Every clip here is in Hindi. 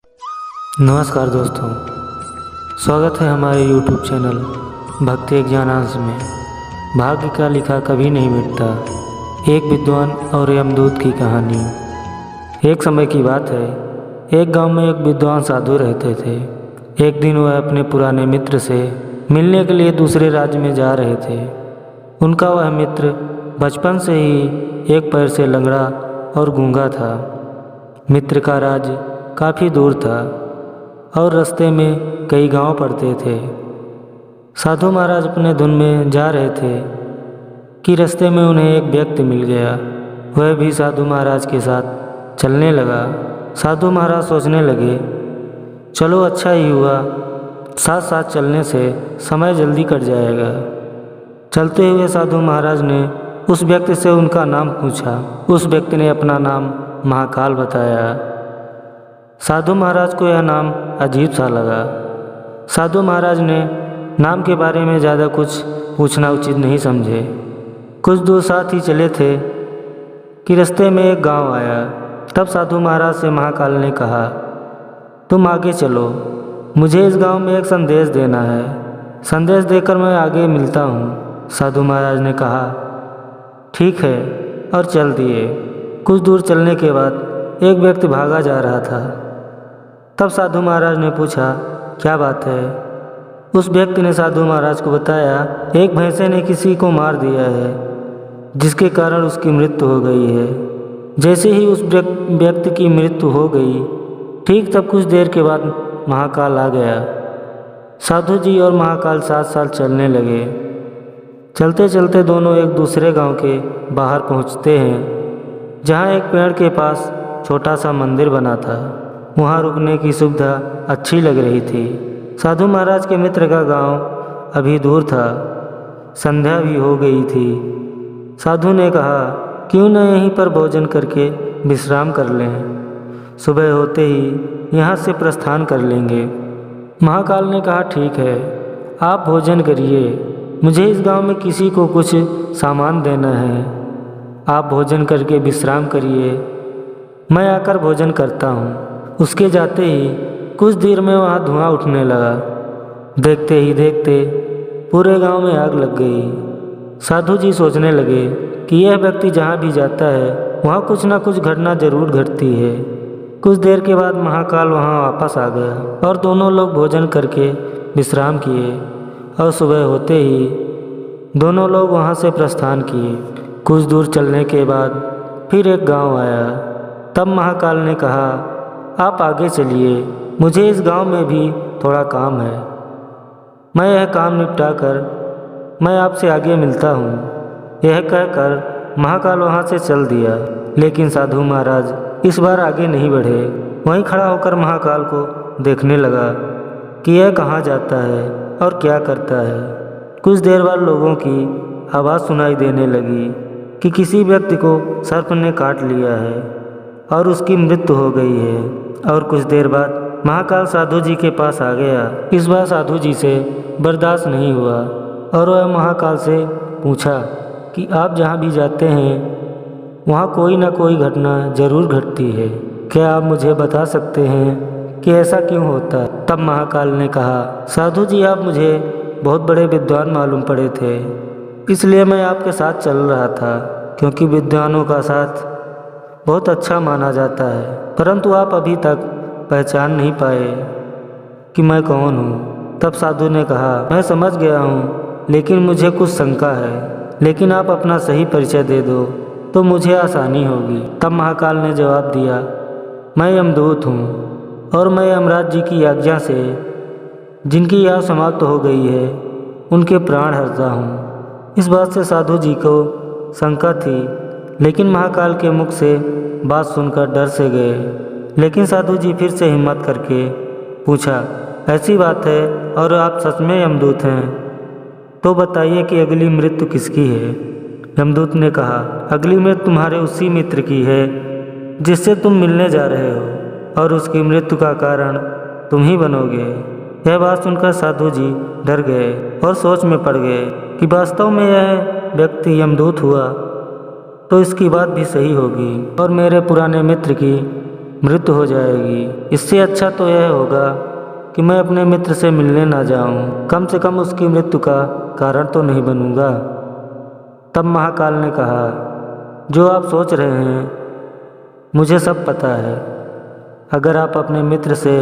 नमस्कार दोस्तों, स्वागत है हमारे YouTube चैनल भक्ति ज्ञानांश में। भाग्य का लिखा कभी नहीं मिटता, एक विद्वान और यमदूत की कहानी। एक समय की बात है, एक गांव में एक विद्वान साधु रहते थे। एक दिन वह अपने पुराने मित्र से मिलने के लिए दूसरे राज्य में जा रहे थे। उनका वह मित्र बचपन से ही एक पैर से लंगड़ा और गूंगा था। मित्र का राज्य काफ़ी दूर था और रास्ते में कई गांव पड़ते थे। साधु महाराज अपने धुन में जा रहे थे कि रास्ते में उन्हें एक व्यक्ति मिल गया। वह भी साधु महाराज के साथ चलने लगा। साधु महाराज सोचने लगे, चलो अच्छा ही हुआ, साथ साथ चलने से समय जल्दी कट जाएगा। चलते हुए साधु महाराज ने उस व्यक्ति से उनका नाम पूछा। उस व्यक्ति ने अपना नाम महाकाल बताया। साधु महाराज को यह नाम अजीब सा लगा। साधु महाराज ने नाम के बारे में ज़्यादा कुछ पूछना उचित नहीं समझे। कुछ दूर साथ ही चले थे कि रास्ते में एक गांव आया। तब साधु महाराज से महाकाल ने कहा, तुम आगे चलो, मुझे इस गांव में एक संदेश देना है। संदेश देकर मैं आगे मिलता हूँ। साधु महाराज ने कहा, ठीक है, और चल दिए। कुछ दूर चलने के बाद एक व्यक्ति भागा जा रहा था। तब साधु महाराज ने पूछा, क्या बात है? उस व्यक्ति ने साधु महाराज को बताया, एक भैंसे ने किसी को मार दिया है, जिसके कारण उसकी मृत्यु हो गई है। जैसे ही उस व्यक्ति की मृत्यु हो गई, ठीक तब कुछ देर के बाद महाकाल आ गया। साधु जी और महाकाल साथ साथ चलने लगे। चलते चलते दोनों एक दूसरे गांव के बाहर पहुंचते हैं, जहां एक पेड़ के पास छोटा सा मंदिर बना था। वहां रुकने की सुविधा अच्छी लग रही थी। साधु महाराज के मित्र का गांव अभी दूर था। संध्या भी हो गई थी। साधु ने कहा, क्यों न यहीं पर भोजन करके विश्राम कर लें, सुबह होते ही यहाँ से प्रस्थान कर लेंगे। महाकाल ने कहा, ठीक है, आप भोजन करिए, मुझे इस गांव में किसी को कुछ सामान देना है। आप भोजन करके विश्राम करिए, मैं आकर भोजन करता हूँ। उसके जाते ही कुछ देर में वहाँ धुआं उठने लगा। देखते ही देखते पूरे गांव में आग लग गई। साधु जी सोचने लगे कि यह व्यक्ति जहाँ भी जाता है वहाँ कुछ ना कुछ घटना जरूर घटती है। कुछ देर के बाद महाकाल वहाँ वापस आ गया और दोनों लोग भोजन करके विश्राम किए और सुबह होते ही दोनों लोग वहाँ से प्रस्थान किए। कुछ दूर चलने के बाद फिर एक गांव आया। तब महाकाल ने कहा, आप आगे चलिए, मुझे इस गांव में भी थोड़ा काम है। मैं यह काम निपटा कर मैं आपसे आगे मिलता हूँ। यह कहकर महाकाल वहाँ से चल दिया। लेकिन साधु महाराज इस बार आगे नहीं बढ़े। वहीं खड़ा होकर महाकाल को देखने लगा कि यह कहाँ जाता है और क्या करता है। कुछ देर बाद लोगों की आवाज़ सुनाई देने लगी कि किसी व्यक्ति को सर्प ने काट लिया है और उसकी मृत्यु हो गई है। और कुछ देर बाद महाकाल साधु जी के पास आ गया। इस बार साधु जी से बर्दाश्त नहीं हुआ और वह महाकाल से पूछा कि आप जहाँ भी जाते हैं वहाँ कोई ना कोई घटना जरूर घटती है, क्या आप मुझे बता सकते हैं कि ऐसा क्यों होता है? तब महाकाल ने कहा, साधु जी, आप मुझे बहुत बड़े विद्वान मालूम पड़े थे, इसलिए मैं आपके साथ चल रहा था, क्योंकि विद्वानों का साथ बहुत अच्छा माना जाता है। परंतु आप अभी तक पहचान नहीं पाए कि मैं कौन हूँ। तब साधु ने कहा, मैं समझ गया हूँ, लेकिन मुझे कुछ शंका है। लेकिन आप अपना सही परिचय दे दो तो मुझे आसानी होगी। तब महाकाल ने जवाब दिया, मैं यमदूत हूँ और मैं यमराज जी की आज्ञा से जिनकी आयु समाप्त हो गई है उनके प्राण हरता हूँ। इस बात से साधु जी को शंका थी, लेकिन महाकाल के मुख से बात सुनकर डर से गए। लेकिन साधु जी फिर से हिम्मत करके पूछा, ऐसी बात है और आप सच में यमदूत हैं, तो बताइए कि अगली मृत्यु किसकी है? यमदूत ने कहा, अगली मृत्यु तुम्हारे उसी मित्र की है जिससे तुम मिलने जा रहे हो, और उसकी मृत्यु का कारण तुम ही बनोगे। यह बात सुनकर साधु जी डर गए और सोच में पड़ गए कि वास्तव में यह व्यक्ति यमदूत हुआ तो इसकी बात भी सही होगी और मेरे पुराने मित्र की मृत्यु हो जाएगी। इससे अच्छा तो यह होगा कि मैं अपने मित्र से मिलने ना जाऊं, कम से कम उसकी मृत्यु का कारण तो नहीं बनूंगा। तब महाकाल ने कहा, जो आप सोच रहे हैं मुझे सब पता है। अगर आप अपने मित्र से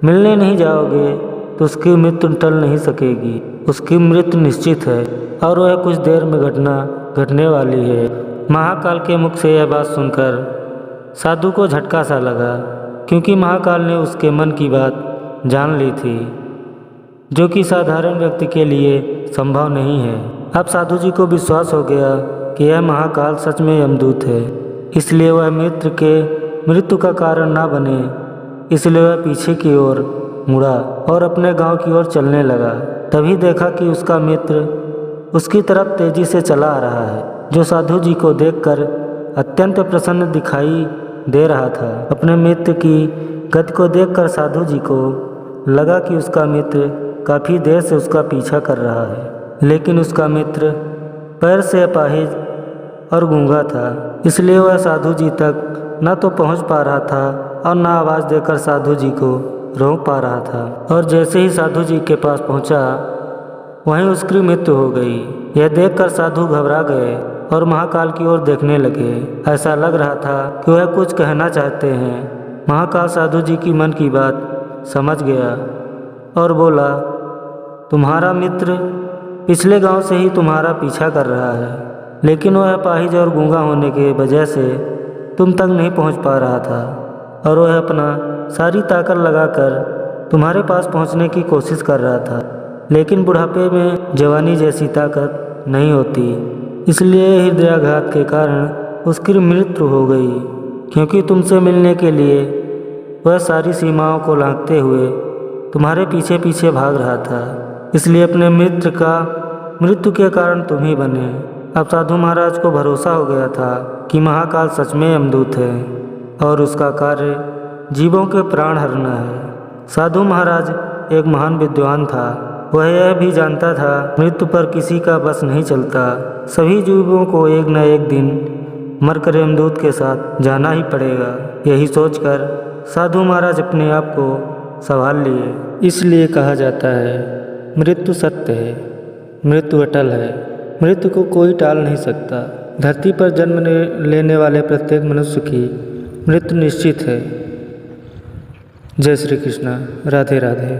मिलने नहीं जाओगे तो उसकी मृत्यु टल नहीं सकेगी। उसकी मृत्यु निश्चित है और वह कुछ देर में घटने वाली है। महाकाल के मुख से यह बात सुनकर साधु को झटका सा लगा, क्योंकि महाकाल ने उसके मन की बात जान ली थी, जो कि साधारण व्यक्ति के लिए संभव नहीं है। अब साधु जी को विश्वास हो गया कि यह महाकाल सच में यमदूत है, इसलिए वह मित्र के मृत्यु का कारण ना बने, इसलिए वह पीछे की ओर मुड़ा और अपने गांव की ओर चलने लगा। तभी देखा कि उसका मित्र उसकी तरफ तेजी से चला आ रहा है, जो साधु जी को देखकर अत्यंत प्रसन्न दिखाई दे रहा था। अपने मित्र की गति को देखकर साधु जी को लगा कि उसका मित्र काफ़ी देर से उसका पीछा कर रहा है, लेकिन उसका मित्र पैर से अपाहिज और गूंगा था, इसलिए वह साधु जी तक न तो पहुंच पा रहा था और न आवाज़ देकर साधु जी को रोक पा रहा था। और जैसे ही साधु जी के पास पहुंचा, वहीं उसकी मृत्यु हो गई। यह देखकर साधु घबरा गए और महाकाल की ओर देखने लगे। ऐसा लग रहा था कि वह कुछ कहना चाहते हैं। महाकाल साधु जी की मन की बात समझ गया और बोला, तुम्हारा मित्र पिछले गांव से ही तुम्हारा पीछा कर रहा है, लेकिन वह अपाहिज और गूंगा होने के वजह से तुम तक नहीं पहुंच पा रहा था और वह अपना सारी ताकत लगाकर तुम्हारे पास पहुंचने की कोशिश कर रहा था, लेकिन बुढ़ापे में जवानी जैसी ताकत नहीं होती, इसलिए हृदयाघात के कारण उसकी मृत्यु हो गई। क्योंकि तुमसे मिलने के लिए वह सारी सीमाओं को लांघते हुए तुम्हारे पीछे पीछे भाग रहा था, इसलिए अपने मित्र का मृत्यु के कारण तुम ही बने। अब साधु महाराज को भरोसा हो गया था कि महाकाल सच में यमदूत है और उसका कार्य जीवों के प्राण हरना है। साधु महाराज एक महान विद्वान था। वह यह भी जानता था मृत्यु पर किसी का बस नहीं चलता, सभी जीवों को एक न एक दिन मरकर यमदूत के साथ जाना ही पड़ेगा। यही सोचकर साधु महाराज अपने आप को संभाल लिए। इसलिए कहा जाता है, मृत्यु सत्य है, मृत्यु अटल है, मृत्यु को कोई टाल नहीं सकता। धरती पर जन्म लेने वाले प्रत्येक मनुष्य की मृत्यु निश्चित है। जय श्री कृष्णा। राधे राधे।